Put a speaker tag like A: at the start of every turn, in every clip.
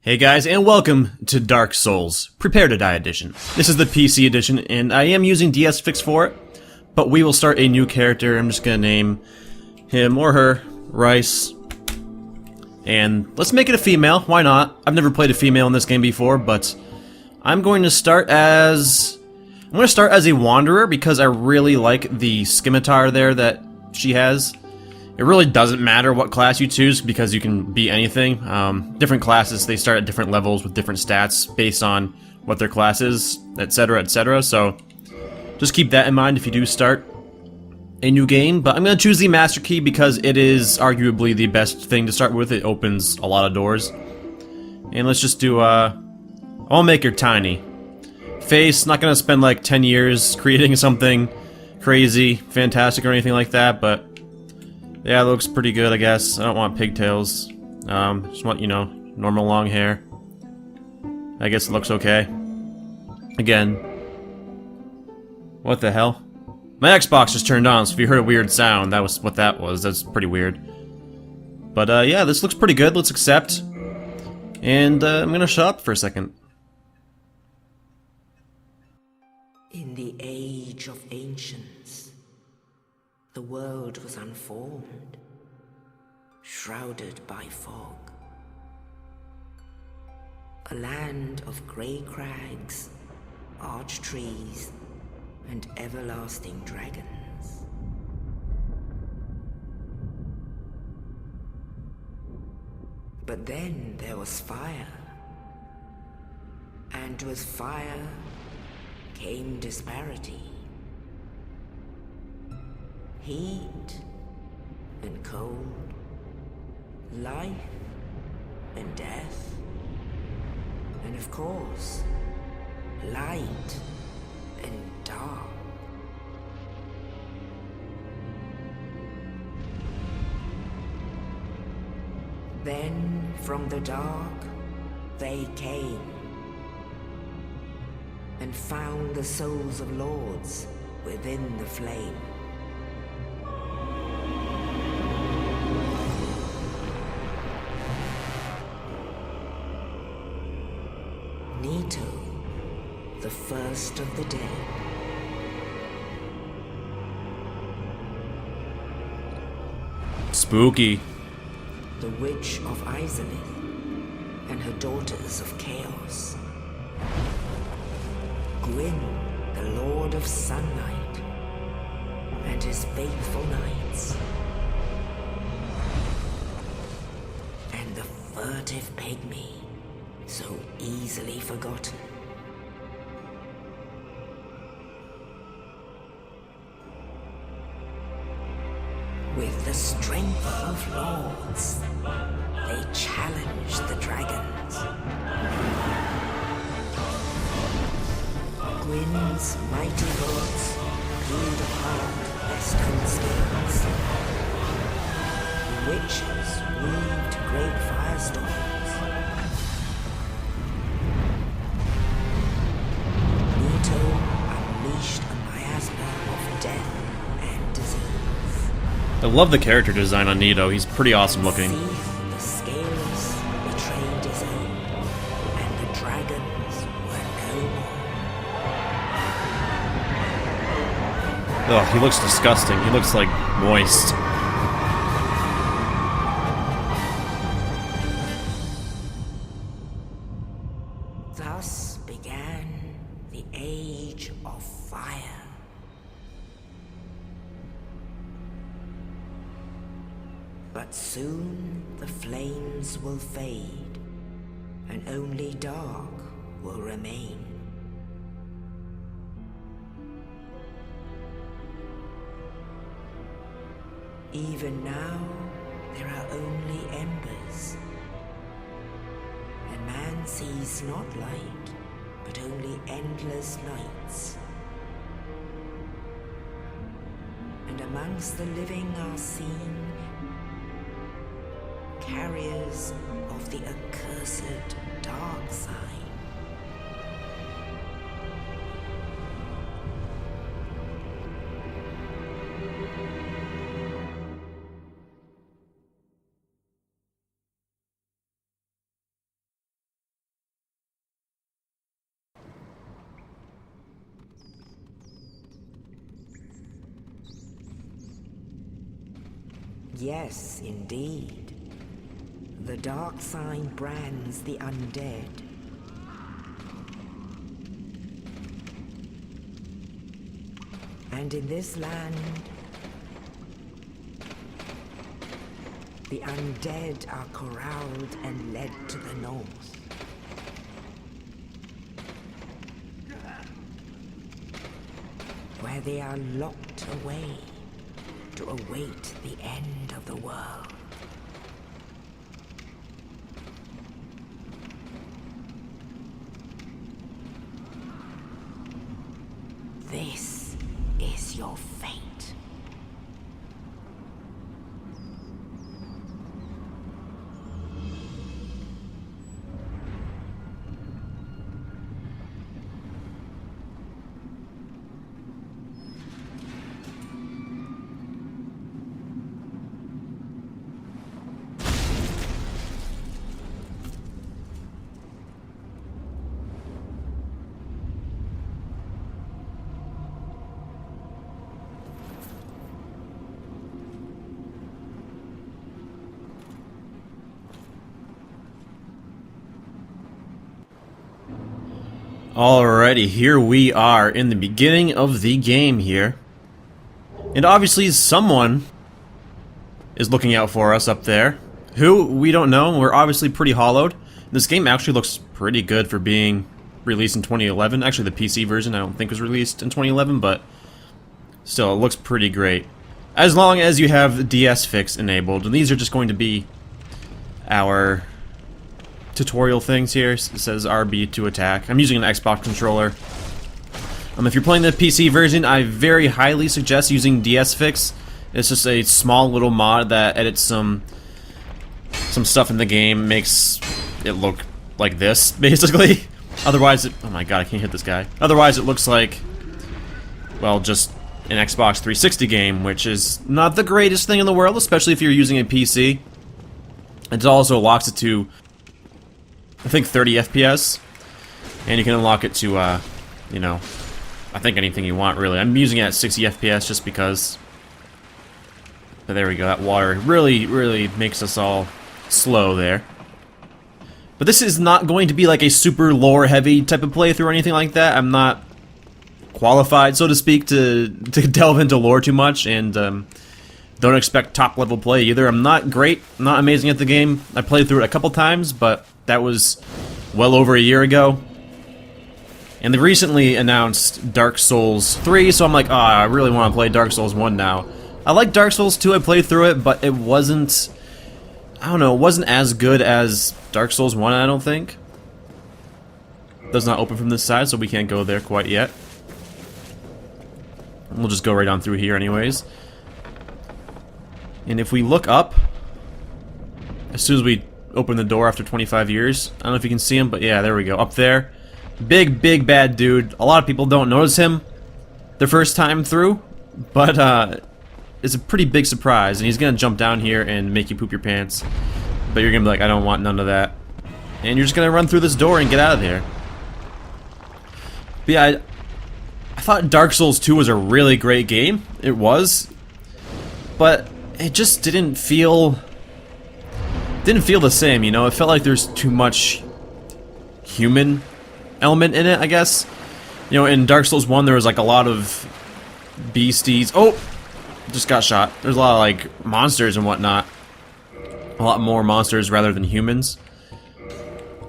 A: Hey guys, and welcome to Dark Souls Prepare to Die edition. This is the PC edition, and I am using DS Fix for it, but we will start a new character. I'm just gonna name him or her Rice, and let's make it a female. Why not? I've never played a female in this game before, but I'm going to start as a wanderer because I really like the scimitar there that she has. It really doesn't matter what class you choose because you can be anything. Different classes, they start at different levels with different stats based on what their class is, etc, etc. So just keep that in mind if you do start a new game. But I'm going to choose the Master Key because it is arguably the best thing to start with. It opens a lot of doors. And let's just do, I'll make her tiny. Face, not going to spend like 10 years creating something crazy, fantastic or anything like that, but yeah, it looks pretty good, I guess. I don't want pigtails. Just want, you know, normal long hair. I guess it looks okay. Again. What the hell? My Xbox just turned on, so if you heard a weird sound, that was what that was. That's pretty weird. But, yeah, this looks pretty good. Let's accept. And, I'm gonna shut up for a second.
B: In the age of ancients, the world was unformed, shrouded by fog. A land of grey crags, arch trees, and everlasting dragons. But then there was fire, and with fire came disparity. Heat and cold, life and death, and of course, light and dark. Then from the dark, they came and found the souls of lords within the flame. Nito, the first of the dead.
A: Spooky.
B: The Witch of Izalith and her daughters of Chaos. Gwyn, the Lord of Sunlight, and his faithful knights. And the furtive pygmy, so easily forgotten. With the strength of lords, they challenged the dragons. Gwyn's mighty lords peeled apart their stone spears. Witches weaved great firestorms. Nito unleashed a miasma of death and disease.
A: I love the character design on Nito. He's pretty awesome looking.
B: The scaleless betrayed his own, and the dragons were no more.
A: Oh, he looks disgusting. He looks like moist.
B: Thus began the Age of Fire. But soon the flames will fade, and only dark will remain. Even now, there are only embers, and man sees not light, but only endless nights. And amongst the living are seen carriers of the accursed dark side. Yes, indeed. The dark sign brands the undead. And in this land, the undead are corralled and led to the north. Where they are locked away to await the end of the world. This is your fate.
A: Alrighty, here we are in the beginning of the game here. And obviously someone is looking out for us up there. Who? We don't know. We're obviously pretty hollowed. This game actually looks pretty good for being released in 2011. Actually, the PC version I don't think was released in 2011, but still, it looks pretty great. As long as you have the DS Fix enabled. And these are just going to be our tutorial things here. It says RB to attack. I'm using an Xbox controller. If you're playing the PC version, I very highly suggest using DS Fix. It's just a small little mod that edits some stuff in the game, makes it look like this, basically. Otherwise, oh my god, I can't hit this guy. Otherwise, it looks like, well, just an Xbox 360 game, which is not the greatest thing in the world, especially if you're using a PC. It also locks it to, I think, 30 FPS, and you can unlock it to, you know, I think anything you want, really. I'm using it at 60 FPS just because. But there we go, that water really makes us all slow there. But this is not going to be like a super lore-heavy type of playthrough or anything like that. I'm not qualified, so to speak, to delve into lore too much, and don't expect top-level play either. I'm not great, not amazing at the game. I played through it a couple times, but that was well over a year ago. And they recently announced Dark Souls 3, so I'm like, I really want to play Dark Souls 1 now. I like Dark Souls 2, I played through it, but it wasn't, I don't know, it wasn't as good as Dark Souls 1, I don't think. It does not open from this side, so we can't go there quite yet. We'll just go right on through here anyways. And if we look up, as soon as we open the door after 25 years, I don't know if you can see him, but yeah, there we go, up there. Big bad dude. A lot of people don't notice him their first time through, but it's a pretty big surprise, and he's gonna jump down here and make you poop your pants. But you're gonna be like, I don't want none of that. And you're just gonna run through this door and get out of here. But yeah, I thought Dark Souls 2 was a really great game. It was. But it just didn't feel the same, you know? It felt like there's too much human element in it, I guess. You know, in Dark Souls 1 there was like a lot of beasties. Oh! Just got shot. There's a lot of like monsters and whatnot. A lot more monsters rather than humans.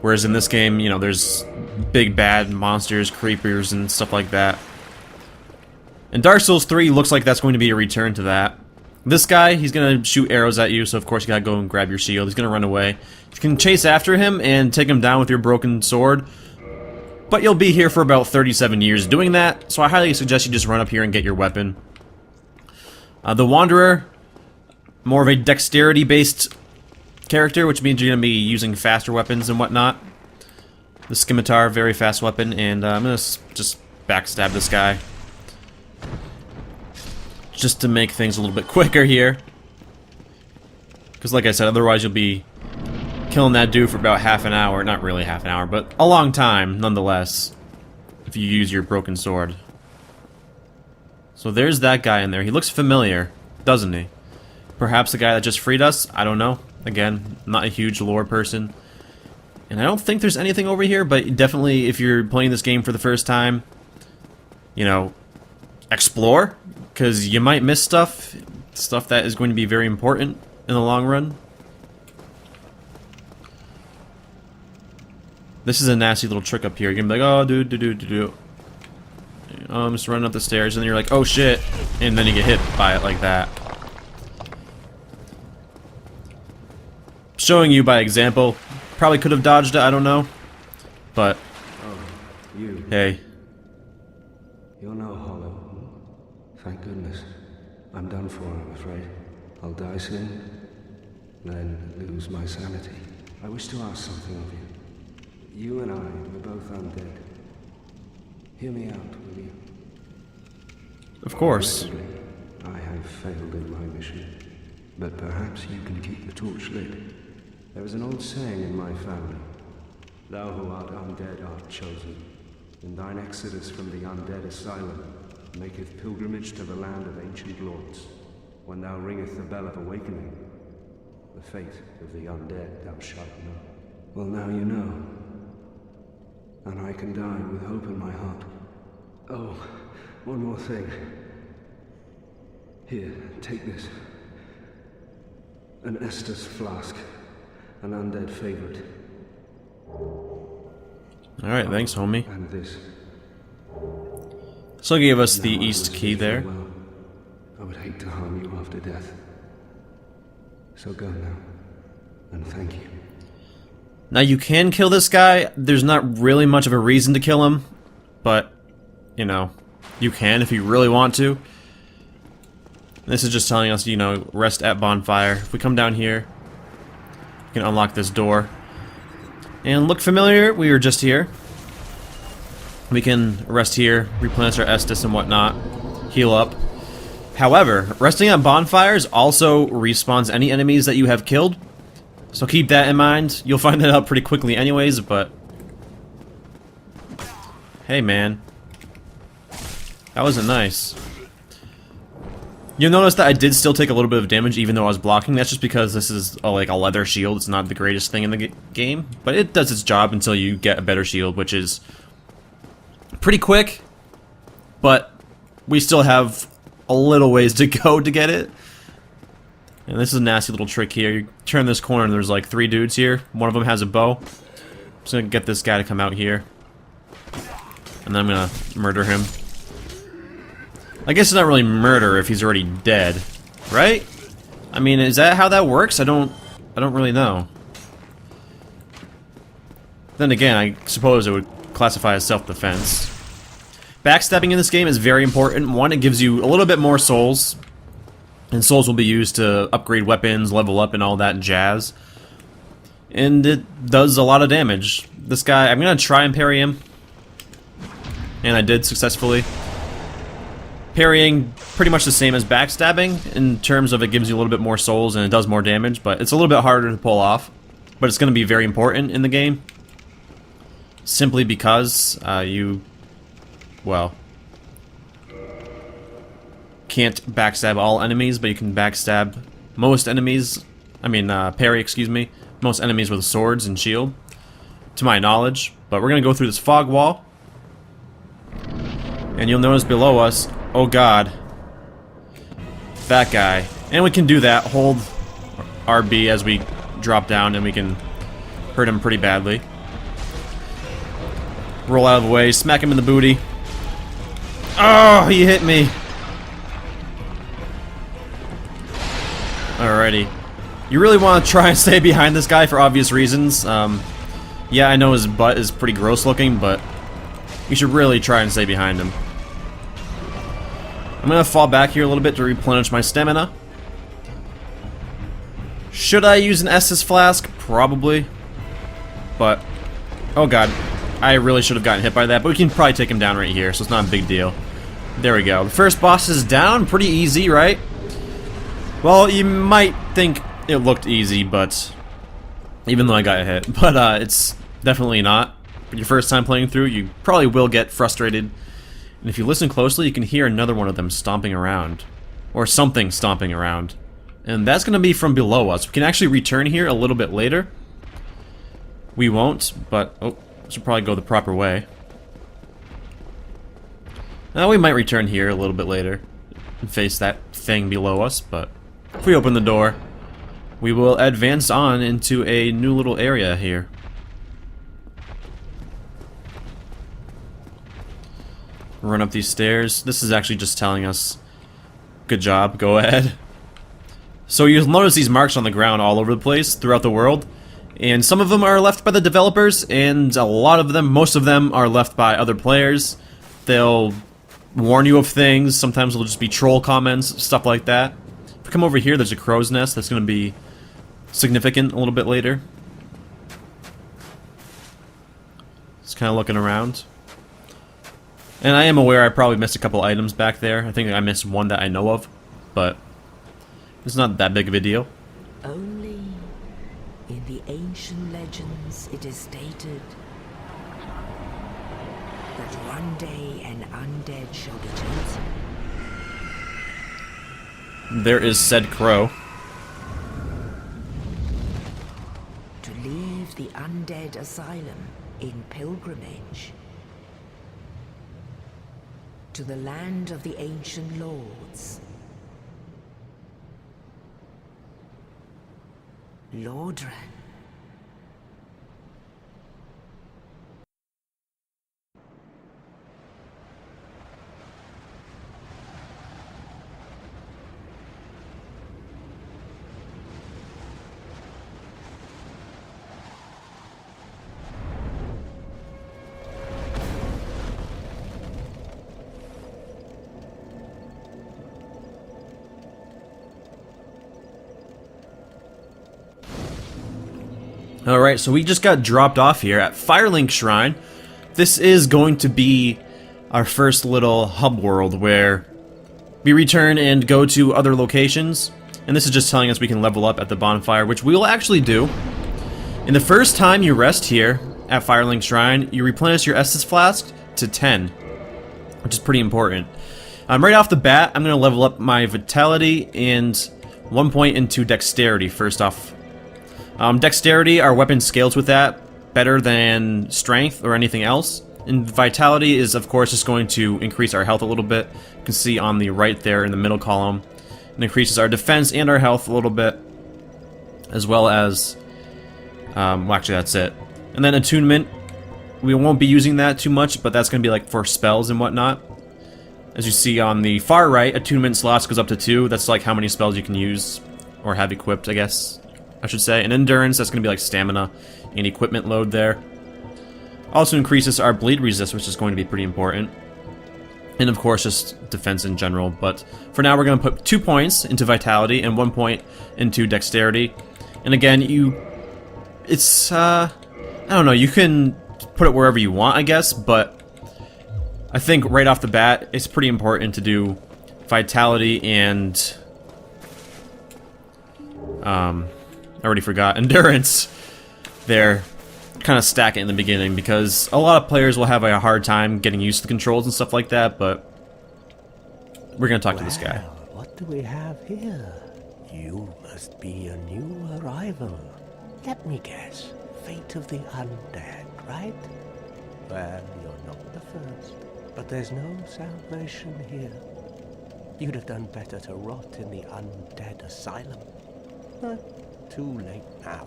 A: Whereas in this game, you know, there's big bad monsters, creepers, and stuff like that. And Dark Souls 3 looks like that's going to be a return to that. This guy, he's gonna shoot arrows at you, so of course you gotta go and grab your shield. He's gonna run away. You can chase after him and take him down with your broken sword. But you'll be here for about 37 years doing that, so I highly suggest you just run up here and get your weapon. The Wanderer, more of a dexterity-based character, which means you're going to be using faster weapons and whatnot. The Scimitar, very fast weapon, and I'm going to just backstab this guy. Just to make things a little bit quicker here. Because like I said, otherwise you'll be killing that dude for about half an hour. Not really half an hour, but a long time, nonetheless, if you use your broken sword. So there's that guy in there. He looks familiar, doesn't he? Perhaps the guy that just freed us? I don't know. Again, I'm not a huge lore person. And I don't think there's anything over here, but definitely if you're playing this game for the first time, you know, explore, because you might miss stuff that is going to be very important in the long run. This is a nasty little trick up here. You're gonna be like, oh, dude. Oh, I'm just running up the stairs, and then you're like, oh shit, and then you get hit by it like that. Showing you by example. Probably could have dodged it, I don't know. But,
C: You.
A: hey.
C: You're no hollow. Thank goodness. I'm done for, I'm afraid. I'll die soon, then lose my sanity. I wish to ask something of you. You and I, we're both undead. Hear me out, will you?
A: Of course.
C: Regrettably, I have failed in my mission, but perhaps you can keep the torch lit. There is an old saying in my family. Thou who art undead art chosen, and thine exodus from the undead asylum maketh pilgrimage to the land of ancient lords. When thou ringeth the bell of awakening, the fate of the undead thou shalt know. Well, now you know, and I can die with hope in my heart. Oh, one more thing. Here, take this. An Estus flask. An undead favorite.
A: Alright, thanks, homie.
C: And this.
A: So he gave us the
C: Now I
A: east
C: wish
A: key
C: you
A: there.
C: well. I would hate to harm you after death. So go now, and thank you.
A: Now you can kill this guy. There's not really much of a reason to kill him, but, you know, you can if you really want to. This is just telling us, you know, rest at bonfire. If we come down here, we can unlock this door. And look familiar, we were just here. We can rest here, replenish our Estus and whatnot, heal up. However, resting on bonfires also respawns any enemies that you have killed. So keep that in mind. You'll find that out pretty quickly anyways, but... Hey man. That wasn't nice. You'll notice that I did still take a little bit of damage even though I was blocking. That's just because this is like a leather shield. It's not the greatest thing in the game. But it does its job until you get a better shield, which is pretty quick. But we still have a little ways to go to get it. And this is a nasty little trick here. You turn this corner and there's like 3 dudes here. One of them has a bow. I'm just gonna get this guy to come out here. And then I'm gonna murder him. I guess it's not really murder if he's already dead, right? I mean, is that how that works? I don't really know. Then again, I suppose it would classify as self-defense. Backstabbing in this game is very important. One, it gives you a little bit more souls. And souls will be used to upgrade weapons, level up, and all that jazz. And it does a lot of damage. This guy, I'm gonna try and parry him. And I did successfully. Parrying, pretty much the same as backstabbing, in terms of it gives you a little bit more souls and it does more damage, but it's a little bit harder to pull off. But it's going to be very important in the game. Simply because you, well, can't backstab all enemies, but you can backstab most enemies, parry, excuse me, most enemies with swords and shield, to my knowledge. But we're going to go through this fog wall. And you'll notice below us, oh god, that guy. And we can do that, hold RB as we drop down and we can hurt him pretty badly. Roll out of the way, smack him in the booty. Oh, he hit me. Alrighty. You really want to try and stay behind this guy for obvious reasons. Yeah, I know his butt is pretty gross looking, but you should really try and stay behind him. I'm gonna fall back here a little bit to replenish my stamina. Should I use an Estus flask? Probably. But, oh god, I really should have gotten hit by that, but we can probably take him down right here, so it's not a big deal. There we go. The first boss is down. Pretty easy, right? Well, you might think it looked easy, but even though I got hit, but it's definitely not. For your first time playing through, you probably will get frustrated. And if you listen closely, you can hear another one of them stomping around. Or something stomping around. And that's going to be from below us. We can actually return here a little bit later. We won't, but... oh, should probably go the proper way. Now we might return here a little bit later and face that thing below us, but if we open the door, we will advance on into a new little area here. Run up these stairs. This is actually just telling us, good job, go ahead. So you'll notice these marks on the ground all over the place throughout the world, and some of them are left by the developers, and a lot of them, most of them, are left by other players. They'll warn you of things, sometimes it'll just be troll comments, stuff like that. If we come over here, there's a crow's nest that's going to be significant a little bit later. Just kind of looking around. And I am aware I probably missed a couple items back there. I think I missed one that I know of, but it's not that big of a deal.
B: Only in the ancient legends it is stated that one day an undead shall be chosen.
A: There is said crow.
B: To leave the undead asylum in pilgrimage to the land of the ancient lords. Lordran.
A: Alright, so we just got dropped off here at Firelink Shrine. This is going to be our first little hub world where we return and go to other locations. And this is just telling us we can level up at the bonfire, which we will actually do. And the first time you rest here at Firelink Shrine, you replenish your Estus Flask to 10, which is pretty important. Right off the bat, I'm going to level up my Vitality and 1 point into Dexterity first off. Dexterity, our weapon scales with that better than Strength or anything else. And Vitality is, of course, just going to increase our health a little bit. You can see on the right there in the middle column. It increases our defense and our health a little bit. As well as... well, actually, that's it. And then Attunement. We won't be using that too much, but that's going to be like for spells and whatnot. As you see on the far right, Attunement slots goes up to 2. That's like how many spells you can use or have equipped, I guess. I should say. And Endurance, that's going to be like stamina and equipment load there. Also increases our bleed resist, which is going to be pretty important. And of course, just defense in general. But for now, we're going to put 2 points into Vitality and 1 point into Dexterity. And again, it's, I don't know, you can put it wherever you want, I guess, but I think right off the bat, it's pretty important to do Vitality and, I already forgot. Endurance. There. Kind of stack it in the beginning because a lot of players will have a hard time getting used to the controls and stuff like that, but we're going to talk to this guy.
D: What do we have here? You must be a new arrival. Let me guess. Fate of the undead, right? Well, you're not the first, but there's no salvation here. You'd have done better to rot in the undead asylum. But too late now.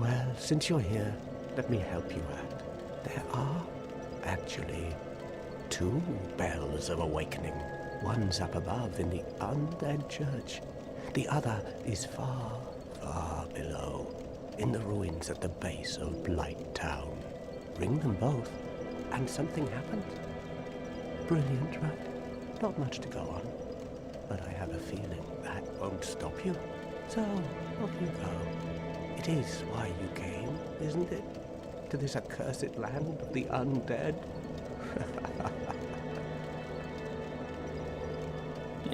D: Well, since you're here, let me help you out. There are, actually, 2 bells of awakening. One's up above in the undead church. The other is far, far below, in the ruins at the base of Blight Town. Ring them both, and something happens. Brilliant, right? Not much to go on, but I have a feeling that won't stop you. So, off you go. It is why you came, isn't it? To this accursed land of the undead?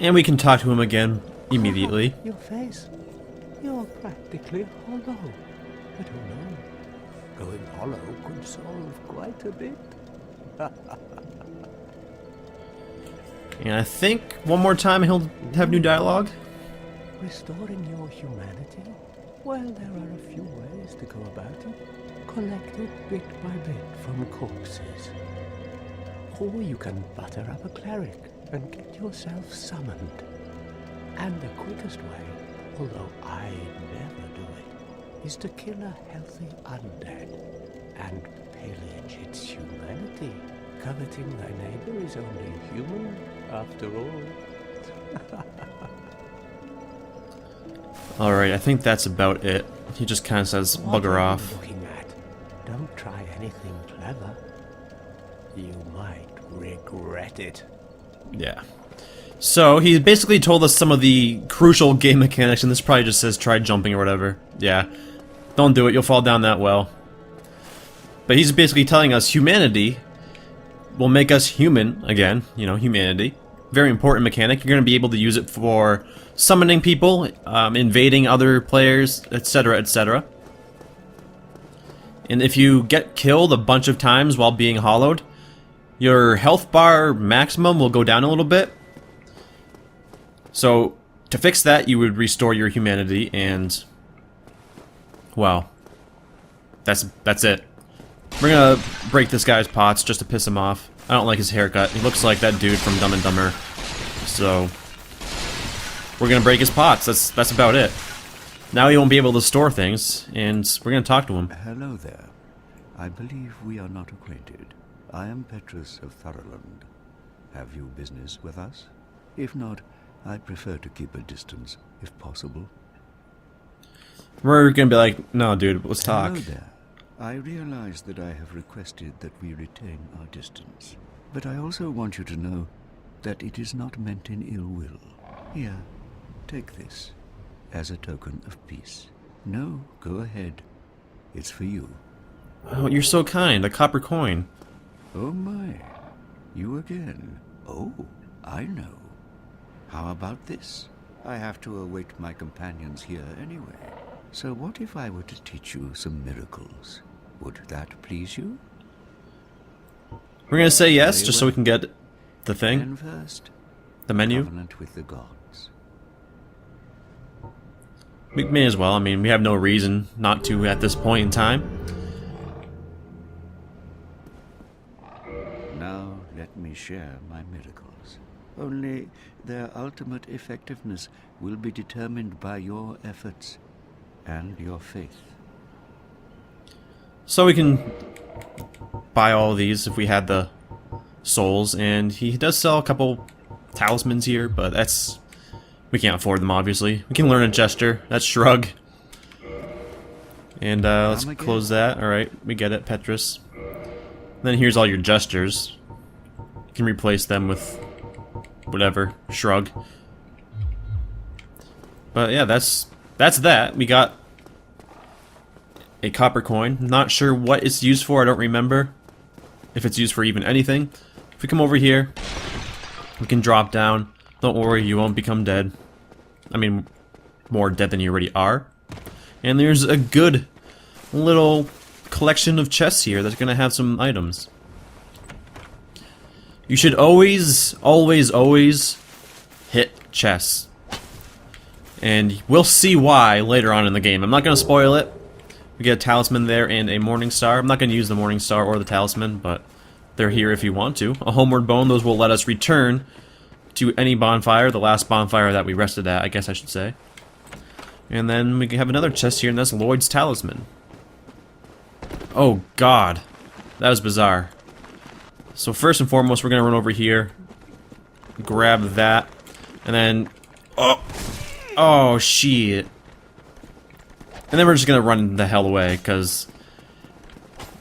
A: And we can talk to him again immediately.
D: Your face. You're practically hollow. I don't know. Going hollow could solve quite a bit.
A: And I think one more time he'll have new dialogue.
D: restoring your humanity? Well, there are a few ways to go about it. Collect it bit by bit from corpses. Or you can butter up a cleric and get yourself summoned. And the quickest way, although I never do it, is to kill a healthy undead and pillage its humanity. Coveting thy neighbor is only human, after all.
A: Alright, I think that's about it. He just kind of says, bugger off.
D: What are you looking at? Don't try anything clever. You might regret it.
A: Yeah. So, he basically told us some of the crucial game mechanics, and this probably just says try jumping or whatever. Yeah. Don't do it, you'll fall down that well. But he's basically telling us humanity will make us human again, you know, humanity. Very important mechanic. You're going to be able to use it for summoning people, invading other players, etc., etc. And if you get killed a bunch of times while being hollowed, your health bar maximum will go down a little bit. So, to fix that, you would restore your humanity, and well, that's it. We're gonna break this guy's pots just to piss him off. I don't like his haircut. He looks like that dude from Dumb and Dumber. So, we're gonna break his pots. That's about it. Now he won't be able to store things, and we're gonna talk to him.
E: Hello there. I believe we are not acquainted. I am Petrus of Thoroland. Have you business with us? If not, I prefer to keep a distance, if possible.
A: We're gonna be like, no, dude, let's talk.
E: Hello there. I realize that I have requested that we retain our distance, but I also want you to know that it is not meant in ill will. Here, take this, as a token of peace. No, go ahead. It's for you.
A: Oh, you're so kind. A copper coin.
E: Oh my, you again. Oh, I know. How about this? I have to await my companions here anyway. So what if I were to teach you some miracles? Would that please you?
A: We're gonna say yes, just so we can get the thing.
E: And first,
A: The menu.
E: covenant with the gods.
A: We may as well. I mean, we have no reason not to at this point in time.
E: Now let me share my miracles. Only their ultimate effectiveness will be determined by your efforts and your faith.
A: So we can buy all of these if we had the souls, and he does sell a couple talismans here, but that's... we can't afford them, obviously. We can learn a gesture. That's shrug. And let's close that. Alright, we get it, Petrus. Then here's all your gestures. You can replace them with whatever. Shrug. But yeah, that's that. We got a copper coin. Not sure what it's used for. I don't remember if it's used for even anything. If we come over here, we can drop down. Don't worry, you won't become dead. I mean, more dead than you already are. And there's a good little collection of chests here that's gonna have some items. You should always, always, always hit chests. And we'll see why later on in the game. I'm not gonna spoil it. We get a talisman there and a morning star. I'm not gonna use the morning star or the talisman, but they're here if you want to. A homeward bone, those will let us return to any bonfire, the last bonfire that we rested at, I guess I should say. And then we have another chest here, and that's Lloyd's talisman. Oh god, that was bizarre. So first and foremost, we're gonna run over here, grab that, and then oh shit. And then we're just gonna run the hell away, because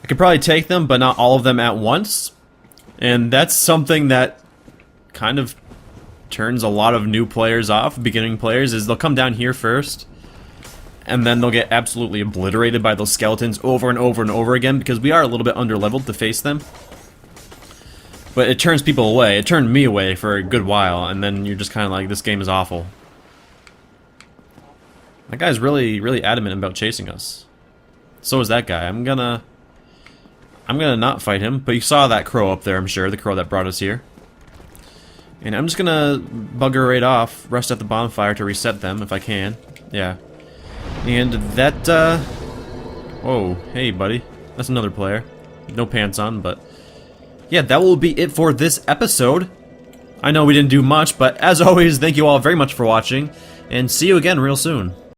A: I could probably take them, but not all of them at once. And that's something that kind of turns a lot of new players off, beginning players, is they'll come down here first, and then they'll get absolutely obliterated by those skeletons over and over and over again, because we are a little bit under-leveled to face them. But it turns people away. It turned me away for a good while, and then you're just kind of like, this game is awful. That guy's really, really adamant about chasing us. So is that guy. I'm gonna not fight him, but you saw that crow up there, I'm sure, the crow that brought us here. And I'm just gonna bugger right off, rest at the bonfire to reset them if I can. Yeah. And that, whoa, hey buddy. That's another player. No pants on, but... yeah, that will be it for this episode. I know we didn't do much, but as always, thank you all very much for watching, and see you again real soon.